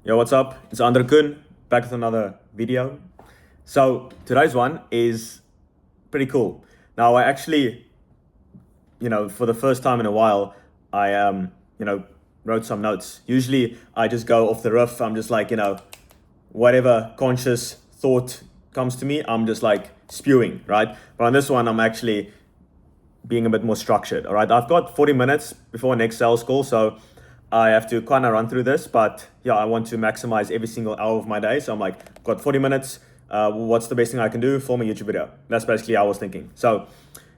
Yo, what's up? It's Andro Koen, back with another video. So today's one is pretty cool. Now I actually, for the first time in a while, I wrote some notes. Usually I just go off the riff. I'm just like, whatever conscious thought comes to me, I'm just like spewing, right? But on this one, I'm actually being a bit more structured. All right, I've got 40 minutes before next sales call, so I have to kind of run through this. But yeah, I want to maximize every single hour of my day. So I'm like, got 40 minutes. What's the best thing I can do? Film a YouTube video. That's basically how I was thinking. So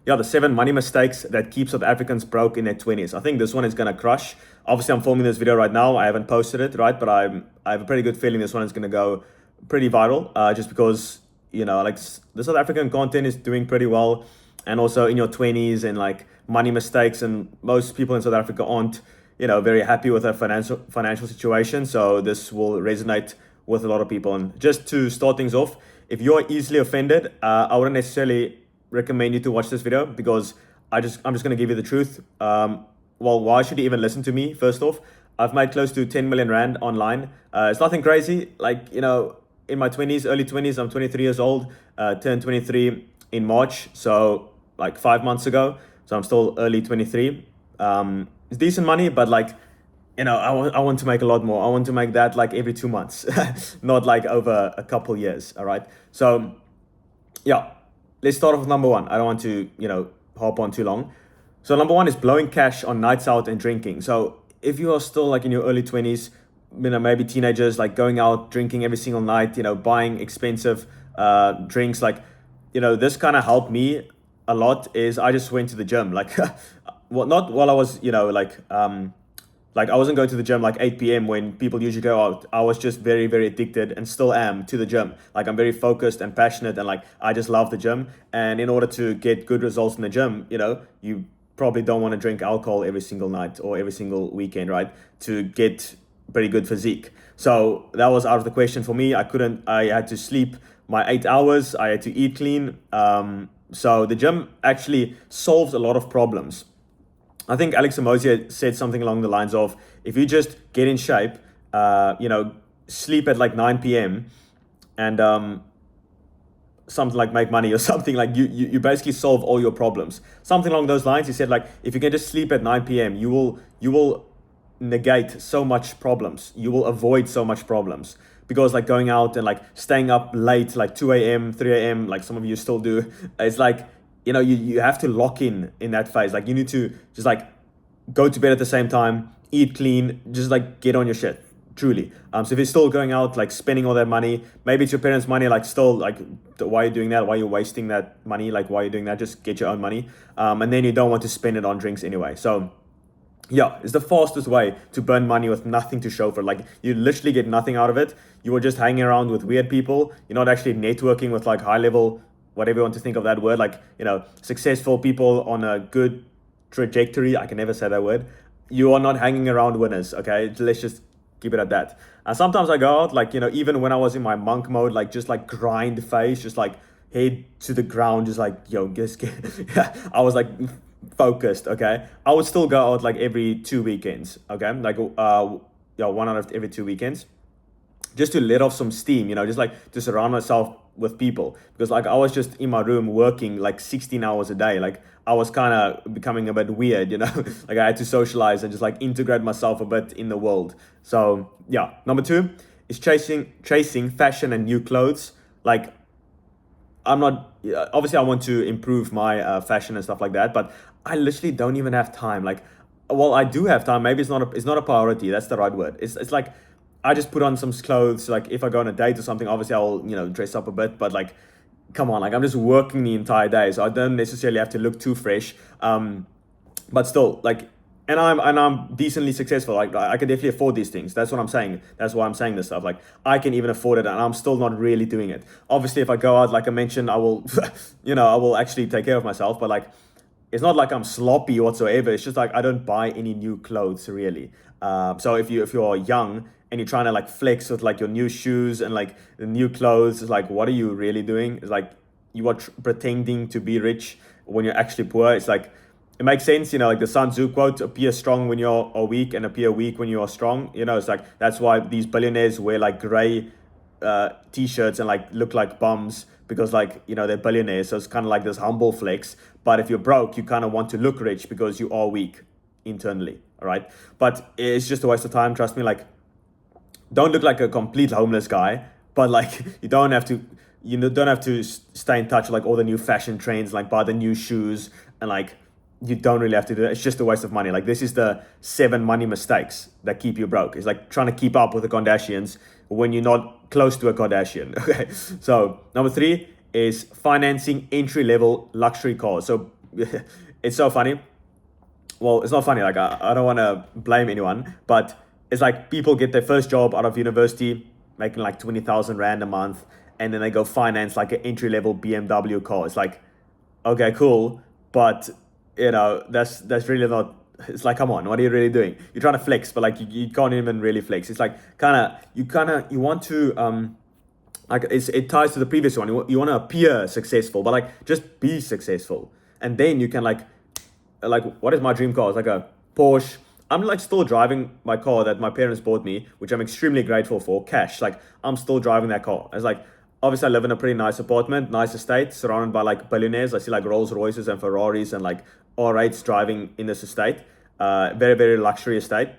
yeah, the 7 money mistakes that keep South Africans broke in their 20s. I think this one is gonna crush. Obviously, I'm filming this video right now. I haven't posted it, right? But I have a pretty good feeling this one is gonna go pretty viral, just because like the South African content is doing pretty well, and also in your 20s and like money mistakes, and most people in South Africa aren't very happy with their financial situation. So this will resonate with a lot of people. And just to start things off, if you're easily offended, I wouldn't necessarily recommend you to watch this video, because I'm just going to give you the truth. Well, why should you even listen to me? First off, I've made close to 10 million rand online. It's nothing crazy. Like, in my 20s, early 20s, I'm 23 years old, turned 23 in March. So like 5 months ago. So I'm still early 23. It's decent money, but like, I want to make a lot more. I want to make that like every 2 months, not like over a couple years. All right. So yeah, let's start off with number one. I don't want to, hop on too long. So number one is blowing cash on nights out and drinking. So if you are still like in your early 20s, maybe teenagers, like going out drinking every single night, buying expensive drinks, like, this kind of helped me a lot. Is I just went to the gym, like well, not while I was, like I wasn't going to the gym like 8 p.m. when people usually go out. I was just very, very addicted, and still am, to the gym. Like, I'm very focused and passionate, and like I just love the gym. And in order to get good results in the gym, you probably don't want to drink alcohol every single night or every single weekend, right? To get pretty good physique. So that was out of the question for me. I had to sleep my 8 hours. I had to eat clean. So the gym actually solves a lot of problems. I think Alex Amosia said something along the lines of, if you just get in shape, sleep at like 9 p.m. and something like make money or something, like you basically solve all your problems. Something along those lines. He said, like, if you can just sleep at 9 p.m., you will negate so much problems. You will avoid so much problems, because like going out and like staying up late, like 2 a.m., 3 a.m., like some of you still do, it's like, you have to lock in that phase. Like, you need to just like go to bed at the same time, eat clean, just like get on your shit, truly. So if you're still going out, like spending all that money, maybe it's your parents' money, like still like, why are you doing that? Why are you wasting that money? Like, why are you doing that? Just get your own money. And then you don't want to spend it on drinks anyway. So yeah, it's the fastest way to burn money with nothing to show for it. Like, you literally get nothing out of it. You are just hanging around with weird people. You're not actually networking with like high level, whatever you want to think of that word, like, successful people on a good trajectory. I can never say that word. You are not hanging around winners, okay? Let's just keep it at that. And sometimes I go out, like, even when I was in my monk mode, like just like grind phase, just like head to the ground, just like, just get, I was like focused, okay? I would still go out like every 2 weekends, okay? Like, 1 out of every 2 weekends, just to let off some steam, just like to surround myself with people, because like I was just in my room working like 16 hours a day. Like, I was kind of becoming a bit weird, like I had to socialize and just like integrate myself a bit in the world. So yeah, number 2 is chasing fashion and new clothes. Like, I'm not, obviously I want to improve my fashion and stuff like that, but I literally don't even have time. Like, well, I do have time. Maybe it's not a priority. That's the right word. It's like, I just put on some clothes. Like, if I go on a date or something, obviously I'll, dress up a bit, but like, come on, like, I'm just working the entire day, so I don't necessarily have to look too fresh. But still, like, and I'm decently successful. Like, I can definitely afford these things. That's what I'm saying. That's why I'm saying this stuff. Like, I can even afford it, and I'm still not really doing it. Obviously, if I go out, like I mentioned, I will, I will actually take care of myself. But like, it's not like I'm sloppy whatsoever. It's just like I don't buy any new clothes really. So if you're young and you're trying to like flex with like your new shoes and like the new clothes, it's like, what are you really doing? It's like you are pretending to be rich when you're actually poor. It's like, it makes sense, like the Sun Tzu quote, appear strong when you're weak and appear weak when you are strong. It's like that's why these billionaires wear like gray t-shirts and like look like bums because like they're billionaires, so it's kind of like this humble flex. But if you're broke, you kind of want to look rich because you are weak internally, all right? But it's just a waste of time, trust me. Like, don't look like a complete homeless guy, but like you don't have to stay in touch with like all the new fashion trends, like buy the new shoes, and like you don't really have to do that. It's just a waste of money. Like, this is the 7 money mistakes that keep you broke. It's like trying to keep up with the Kardashians when you're not close to a Kardashian. Okay, so number 3 is financing entry level luxury cars. So it's so funny. Well, it's not funny. Like, I don't want to blame anyone, but it's like people get their first job out of university making like 20,000 Rand a month, and then they go finance like an entry level BMW car. It's like, okay, cool, but that's really not. It's like, come on, what are you really doing? You're trying to flex, but like you can't even really flex. It's like you want to like it ties to the previous one. You want to appear successful, but like just be successful, and then you can like what is my dream car? It's like a Porsche. I'm like still driving my car that my parents bought me, which I'm extremely grateful for, cash. Like, I'm still driving that car. It's like, obviously I live in a pretty nice apartment, nice estate, surrounded by like billionaires. I see like Rolls Royces and Ferraris and like R8s driving in this estate. Very, very luxury estate.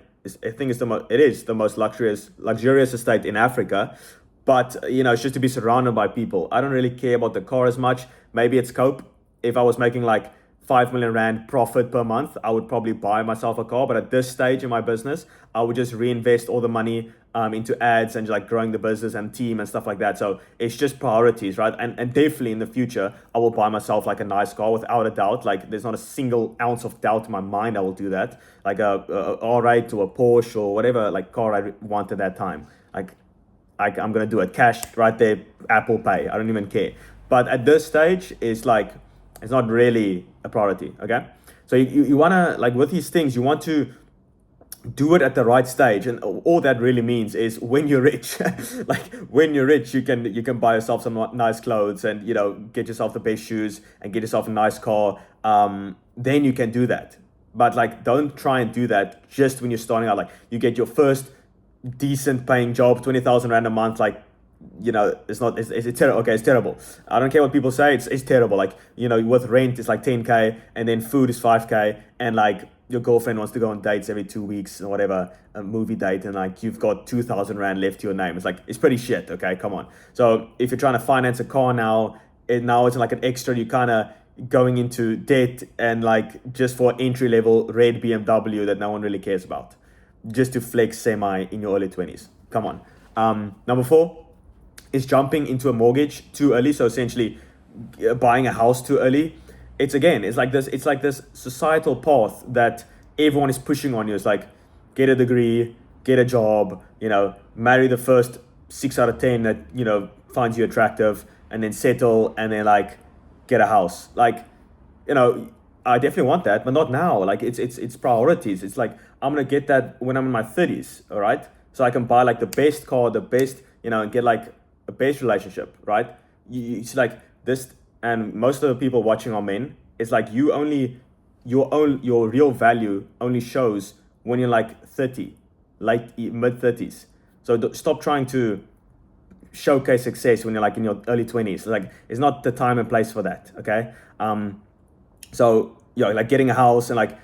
I think it is the most luxurious estate in Africa. But it's just to be surrounded by people. I don't really care about the car as much. Maybe it's cope. If I was making like 5 million Rand profit per month, I would probably buy myself a car. But at this stage in my business, I would just reinvest all the money into ads and like growing the business and team and stuff like that. So it's just priorities, right? And definitely in the future, I will buy myself like a nice car without a doubt. Like, there's not a single ounce of doubt in my mind I will do that. Like a R8 or a Porsche or whatever like car I want at that time. Like I'm gonna do it cash right there, Apple Pay. I don't even care. But at this stage, it's like, it's not really a priority, okay? So you want to, like, with these things, you want to do it at the right stage. And all that really means is when you're rich. Like, when you're rich, you can buy yourself some nice clothes and, get yourself the best shoes and get yourself a nice car. Then you can do that. But, like, don't try and do that just when you're starting out. Like, you get your first decent paying job, 20,000 Rand a month, like, it's terrible. Okay, it's terrible. I don't care what people say. It's terrible. Like, with rent, it's like 10K, and then food is 5K, and like your girlfriend wants to go on dates every 2 weeks or whatever, a movie date, and like you've got 2,000 Rand left to your name. It's like, it's pretty shit. Okay, come on. So if you're trying to finance a car now it's like an extra. You kind of going into debt and like just for entry level red BMW that no one really cares about, just to flex semi in your early 20s. Come on. Number 4 is jumping into a mortgage too early. So essentially buying a house too early. It's like this societal path that everyone is pushing on you. It's like, get a degree, get a job, marry the first 6 out of 10 that, finds you attractive, and then settle, and then like get a house. Like, I definitely want that, but not now. Like, it's priorities. It's like, I'm going to get that when I'm in my 30s. All right. So I can buy like the best car, the best, and get like a best relationship, right? It's like this, and most of the people watching are men. It's like your real value only shows when you're like 30, late mid 30s. So stop trying to showcase success when you're like in your early 20s. Like, it's not the time and place for that. Okay. So like getting a house and like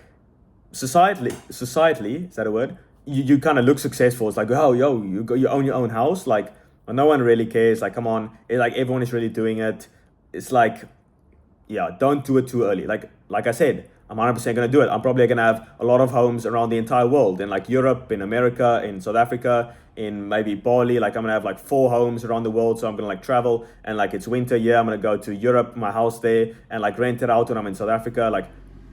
societally, is that a word? You kind of look successful. It's like, oh, you own your own house. Like, no one really cares. Like, come on. It's like everyone is really doing it. It's like, don't do it too early. Like I said, I'm 100% going to do it. I'm probably going to have a lot of homes around the entire world, in like Europe, in America, in South Africa, in maybe Bali. Like, I'm going to have like 4 homes around the world. So I'm going to like travel, and like it's winter. Yeah, I'm going to go to Europe, my house there, and like rent it out when I'm in South Africa. Like,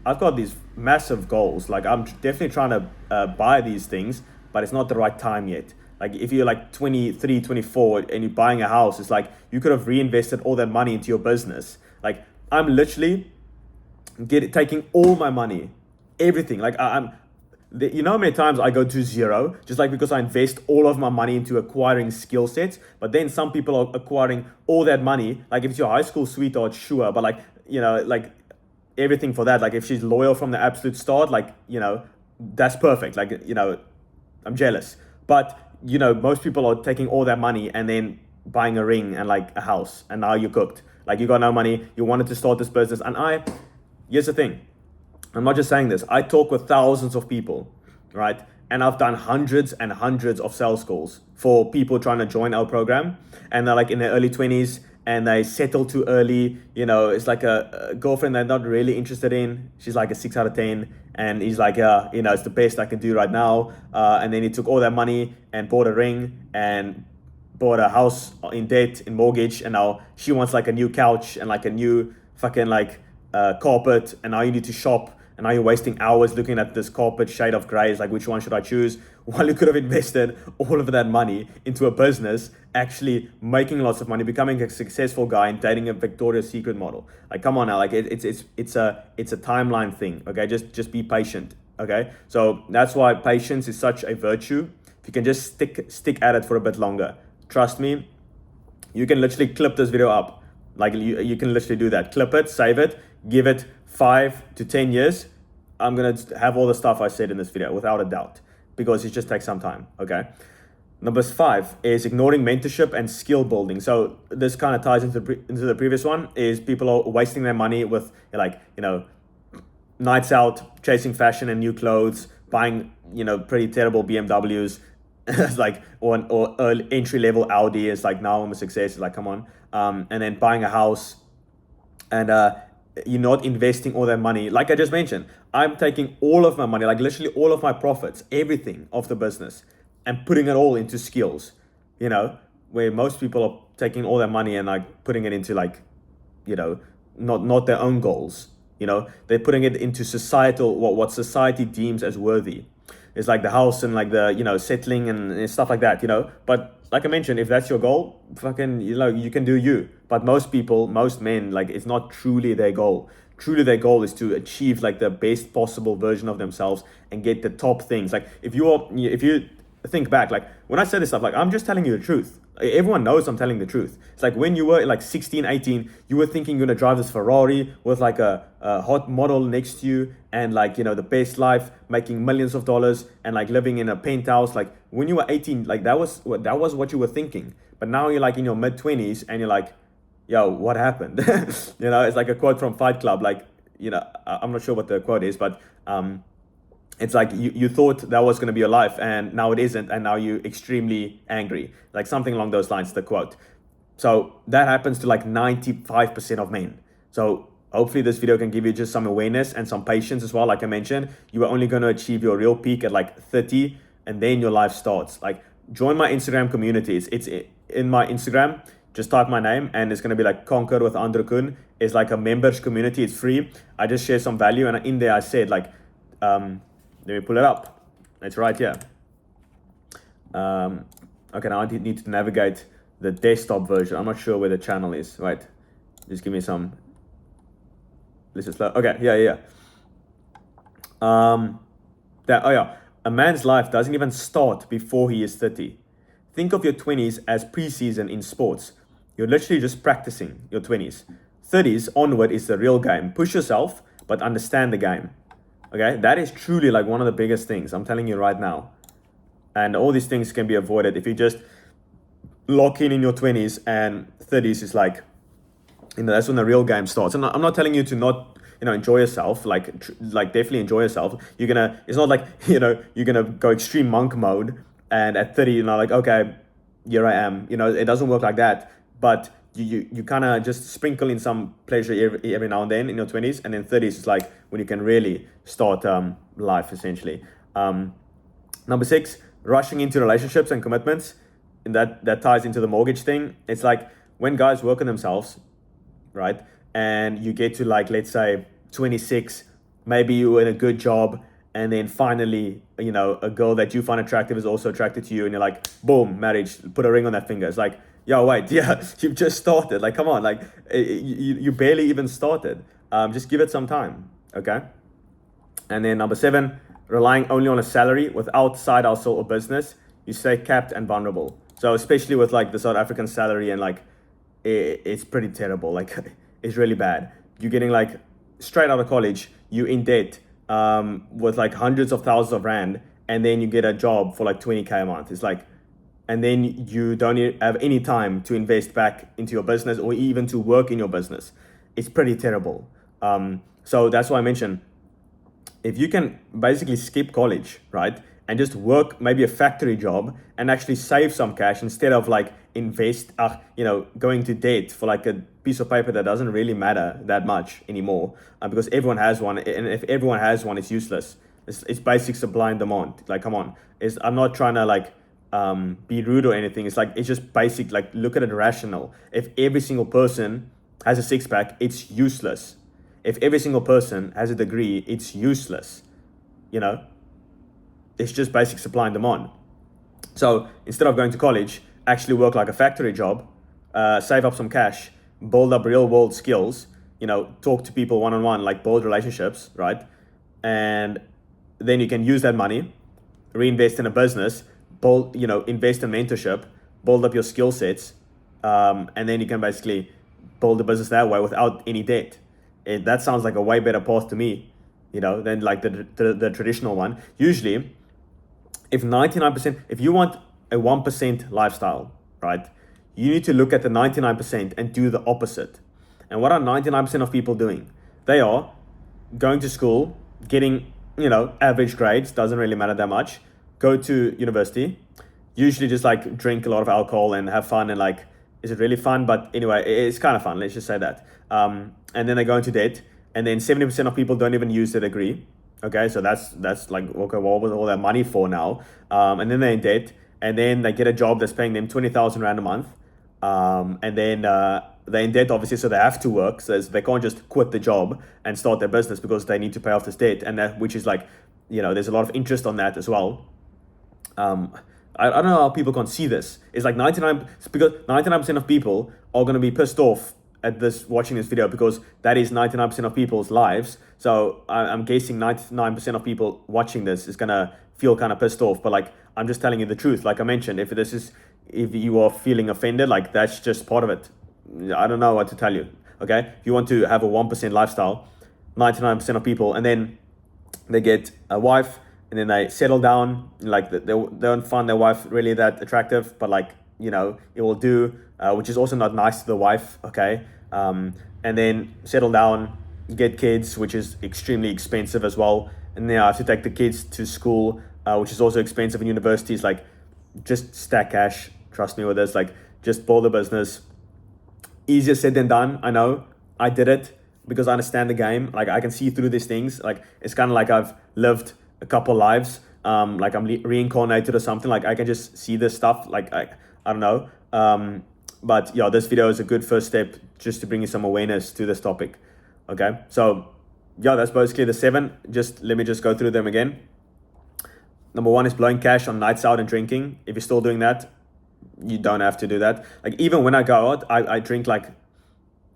I've got these massive goals. Like, I'm definitely trying to buy these things, but it's not the right time yet. Like, if you're like 23, 24 and you're buying a house, it's like you could have reinvested all that money into your business. Like, I'm literally taking all my money, everything. Like, how many times I go to zero just like because I invest all of my money into acquiring skill sets. But then some people are acquiring all that money. Like, if it's your high school sweetheart, sure, but like, like everything for that. Like if she's loyal from the absolute start, like, you know, that's perfect. Like, you know, I'm jealous. But, you know, most people are taking all that money and then buying a ring and like a house, and now you're cooked. Like you got no money, you wanted to start this business. And here's the thing, I'm not just saying this, I talk with thousands of people, right? And I've done hundreds and hundreds of sales calls for people trying to join our program, and they're like in their early 20s and they settle too early. You know, it's like a girlfriend they're not really interested in. She's like a 6 out of 10. And he's like, you know, it's the best I can do right now. And then he took all that money and bought a ring and bought a house in debt, in mortgage. And now she wants like a new couch and like a new fucking like carpet. And now you need to shop. And now you're wasting hours looking at this carpet shade of grey. It's like, which one should I choose? While you could have invested all of that money into a business, actually making lots of money, becoming a successful guy, and dating a Victoria's Secret model. Like, come on now, like it's a timeline thing. Okay, just be patient. Okay, so that's why patience is such a virtue. If you can just stick at it for a bit longer, trust me, you can literally clip this video up. Like you can literally do that. Clip it, save it, give it 5 to 10 years. I'm gonna have all the stuff I said in this video without a doubt, because it just takes some time. Okay. Number 5 is ignoring mentorship and skill building. So this kind of ties into the previous one. Is people are wasting their money with, like, you know, nights out, chasing fashion and new clothes, buying, you know, pretty terrible BMWs. It's like, or entry level Audi is like, now I'm a success. It's like, come on. And then buying a house, and you're not investing all that money. Like I just mentioned, I'm taking all of my money, like literally all of my profits, everything of the business, and putting it all into skills, you know, where most people are taking all their money and like putting it into like, you know, not their own goals. You know, they're putting it into societal, what society deems as worthy. It's like the house and like the, you know, settling and stuff like that, you know. But like I mentioned, if that's your goal, fucking, you know, you can do you. But most people, most men, like, it's not truly their goal. Truly their goal is to achieve like the best possible version of themselves and get the top things. Like if you think back, like when I say this stuff, like I'm just telling you the truth. Everyone knows I'm telling the truth. It's like when you were like 16, 18, you were thinking you're gonna drive this Ferrari with like a hot model next to you, and like, you know, the best life, making millions of dollars and like living in a penthouse. Like when you were 18, like that was what you were thinking. But now you're like in your mid 20s and you're like, yo, what happened? You know, it's like a quote from Fight Club. Like, you know, I'm not sure what the quote is, but it's like you thought that was going to be your life and now it isn't, and now you're extremely angry. Like something along those lines, the quote. So that happens to like 95% of men. So hopefully this video can give you just some awareness and some patience as well. Like I mentioned, you are only going to achieve your real peak at like 30, and then your life starts. Like join my Instagram community. It's in my Instagram. Just type my name and it's going to be like Conquer with Andro Koen. It's like a members community. It's free. I just share some value, and in there I said like, let me pull it up. It's right here. Okay, now I need to navigate the desktop version. I'm not sure where the channel is. Right. Just give me some. This is slow. Okay, yeah. A man's life doesn't even start before he is 30. Think of your 20s as preseason in sports. You're literally just practicing your 20s. 30s onward is the real game. Push yourself, but understand the game. Okay, that is truly like one of the biggest things. I'm telling you right now. And all these things can be avoided if you just lock in your 20s, and 30s is like, you know, that's when the real game starts. And I'm not telling you to not, you know, enjoy yourself, like definitely enjoy yourself. It's not like, you know, you're gonna go extreme monk mode and at 30, you know, like, okay, here I am. You know, it doesn't work like that. But you kind of just sprinkle in some pleasure every now and then in your 20s, and then 30s is like when you can really start life essentially. Number 6, rushing into relationships and commitments, and that ties into the mortgage thing. It's like when guys work on themselves, right? And you get to like, let's say 26, maybe you're in a good job, and then finally, you know, a girl that you find attractive is also attracted to you, and you're like, boom, marriage, put a ring on that finger. It's like, yo, wait, yeah, you've just started. Like, come on, like, you barely even started. Just give it some time, okay? And then number 7, relying only on a salary without side hustle or business, you stay capped and vulnerable. So especially with like the South African salary, and like, it's pretty terrible. Like, it's really bad. You're getting like straight out of college, you in debt with like hundreds of thousands of rand, and then you get a job for like 20K a month. It's like, and then you don't have any time to invest back into your business or even to work in your business. It's pretty terrible. So that's why I mentioned, if you can basically skip college, right, and just work maybe a factory job and actually save some cash instead of like going to debt for like a piece of paper that doesn't really matter that much anymore, because everyone has one, and if everyone has one, it's useless. It's basic supply and demand. Like, come on, I'm not trying to like be rude or anything. It's like, it's just basic. Like, look at it rational. If every single person has a six pack, it's useless. If every single person has a degree, it's useless. It's just basic supply and demand. So instead of going to college, actually work like a factory job, save up some cash, build up real world skills, talk to people one-on-one, like build relationships, right? And then you can use that money, reinvest in a business, invest in mentorship, build up your skill sets, and then you can basically build a business that way without any debt. That sounds like a way better path to me, than like the traditional one. Usually, if you want a 1% lifestyle, right, you need to look at the 99% and do the opposite. And what are 99% of people doing? They are going to school, getting, average grades, doesn't really matter that much, go to university, usually just like drink a lot of alcohol and have fun, and like, is it really fun? But anyway, it's kind of fun, let's just say that. And then they go into debt, and then 70% of people don't even use their degree. Okay, so that's like, okay, what was all that money for now? And then they're in debt, and then they get a job that's paying them 20,000 rand a month. And then they're in debt, obviously, so they have to work. So they can't just quit the job and start their business because they need to pay off this debt. And that, which is like, there's a lot of interest on that as well. I don't know how people can't see this. It's like because 99% of people are going to be pissed off at watching this video, because that is 99% of people's lives. So I'm guessing 99% of people watching this is going to feel kind of pissed off. But like, I'm just telling you the truth. Like I mentioned, if you are feeling offended, like, that's just part of it. I don't know what to tell you. Okay, if you want to have a 1% lifestyle, 99% of people, and then they get a wife, and then they settle down, like they don't find their wife really that attractive, but like, it will do, which is also not nice to the wife. Okay, and then settle down, get kids, which is extremely expensive as well, and then I have to take the kids to school, which is also expensive in universities. Like, just stack cash. Trust me with this. Like, just build a business. Easier said than done. I know. I did it because I understand the game. Like, I can see through these things. Like, it's kind of like I've lived a couple lives. Like I'm reincarnated or something. Like, I can just see this stuff. Like, I don't know. But yeah, this video is a good first step just to bring you some awareness to this topic. Okay. So yeah, that's basically the 7. Let me just go through them again. Number 1 is blowing cash on nights out and drinking. If you're still doing that, you don't have to do that. Like, even when I go out, I drink like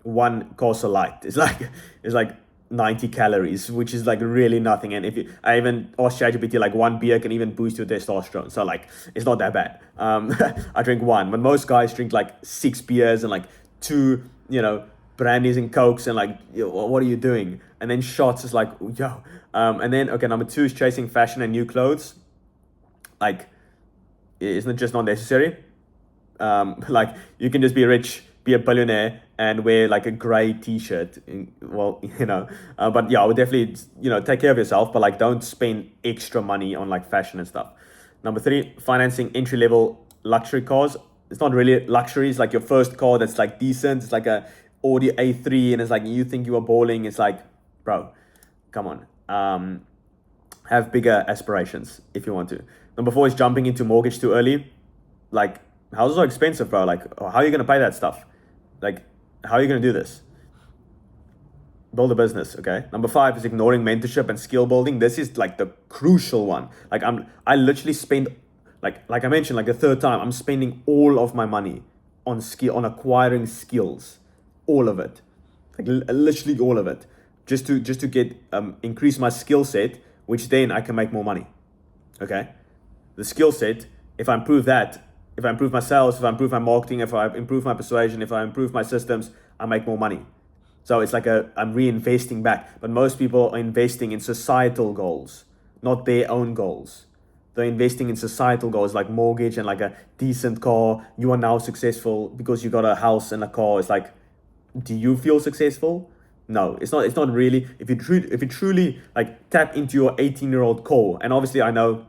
1 Corsa Light. It's like 90 calories, which is like really nothing. And I even asked ChatGPT, like 1 beer can even boost your testosterone. So like, it's not that bad. I drink 1, but most guys drink like 6 beers and like 2, brandies and cokes, and like, what are you doing? And then shots is like, yo. And then, okay, number 2 is chasing fashion and new clothes. Like, isn't it just not necessary? Like, you can just be rich, be a billionaire, and wear like a gray t-shirt. Well, but yeah, I would definitely, take care of yourself, but like, don't spend extra money on like fashion and stuff. Number 3, financing entry-level luxury cars. It's not really luxury. It's like your first car that's like decent. It's like a Audi A3, and it's like, you think you are balling. It's like, bro, come on. Have bigger aspirations if you want to. Number 4 is jumping into mortgage too early. Like, houses are expensive, bro. Like, how are you going to pay that stuff? Like, how are you going to do this? Build a business, okay? Number 5 is ignoring mentorship and skill building. This is like the crucial one. Like, I literally spend, like I mentioned, like the 3rd time, I'm spending all of my money on acquiring skills. All of it. Like, literally all of it. Just to get, increase my skill set, which then I can make more money, okay? The skill set, if I improve that, if I improve my sales, if I improve my marketing, if I improve my persuasion, if I improve my systems, I make more money. So it's like I'm reinvesting back. But most people are investing in societal goals, not their own goals. They're investing in societal goals like mortgage and like a decent car. You are now successful because you got a house and a car. It's like, do you feel successful? No, it's not. It's not really. If you truly like tap into your 18-year-old core, and obviously I know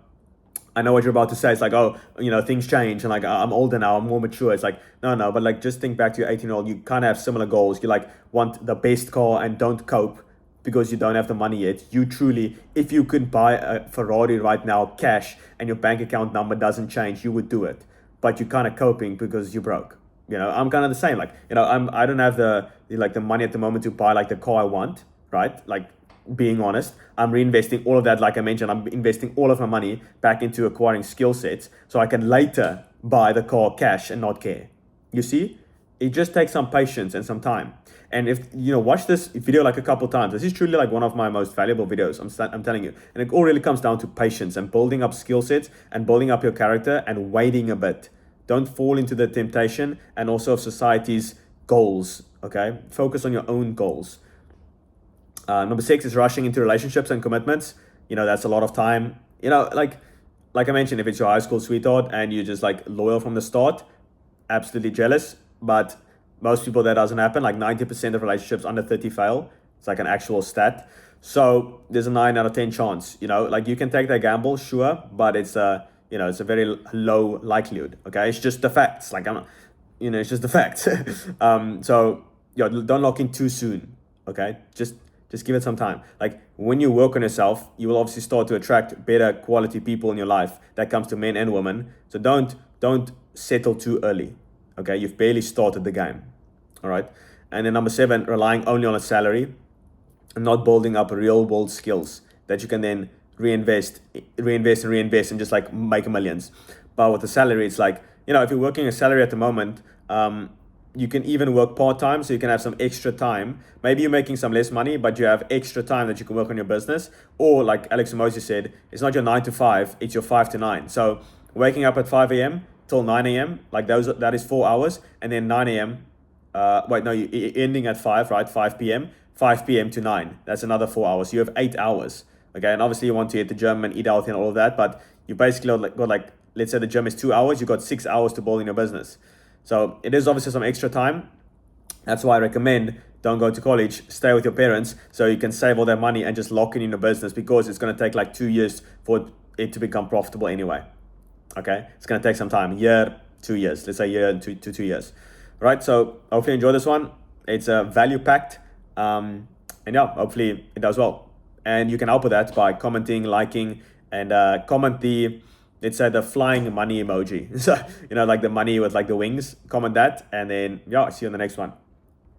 what you're about to say. It's like, oh, things change, and like I'm older now, I'm more mature. It's like, no, but like just think back to your 18-year-old. You kind of have similar goals. You like want the best car and don't cope because you don't have the money yet. You truly, if you could buy a Ferrari right now, cash, and your bank account number doesn't change, you would do it. But you're kind of coping because you're broke. I'm kind of the same. Like, I don't have the money at the moment to buy like the car I want, right? Like, being honest, I'm reinvesting all of that. Like I mentioned, I'm investing all of my money back into acquiring skill sets so I can later buy the car cash and not care. You see, it just takes some patience and some time. And if watch this video like a couple times, this is truly like one of my most valuable videos. I'm telling you, and it all really comes down to patience and building up skill sets and building up your character and waiting a bit. Don't fall into the temptation and also of society's goals. Okay, focus on your own goals. Number 6 is rushing into relationships and commitments. That's a lot of time. Like I mentioned, if it's your high school sweetheart and you're just like loyal from the start, absolutely jealous. But most people, that doesn't happen. Like 90% of relationships under 30 fail. It's like an actual stat. So there's a 9 out of 10 chance. Like you can take that gamble, sure, but it's it's a very low likelihood. Okay, it's just the facts. Like it's just the facts. So don't lock in too soon. Okay, just give it some time. Like when you work on yourself, you will obviously start to attract better quality people in your life. That comes to men and women. So don't settle too early. Okay, you've barely started the game. All right. And then number 7, relying only on a salary and not building up real world skills that you can then reinvest and just like make millions. But with the salary, it's like, if you're working a salary at the moment, you can even work part-time, so you can have some extra time. Maybe you're making some less money, but you have extra time that you can work on your business. Or like Alex Moses said, it's not your 9 to 5, it's your 5 to 9. So waking up at 5 a.m. till 9 a.m., like that is 4 hours. And then 9 a.m., you're ending at 5, right? 5 p.m., 5 p.m. to 9. That's another 4 hours. You have 8 hours. Okay, and obviously you want to hit the gym and eat healthy and all of that, but you basically got like, let's say the gym is 2 hours, you got 6 hours to build in your business. So it is obviously some extra time. That's why I recommend don't go to college, stay with your parents so you can save all that money and just lock in your business, because it's going to take like 2 years for it to become profitable anyway. Okay, it's going to take some time, year, 2 years, let's say year to 2 years. All right, so hopefully you enjoy this one. It's a value packed, and yeah, hopefully it does well. And you can help with that by commenting, liking, and comment let's say the flying money emoji. So, like the money with like the wings, comment that, and then yeah, see you on the next one.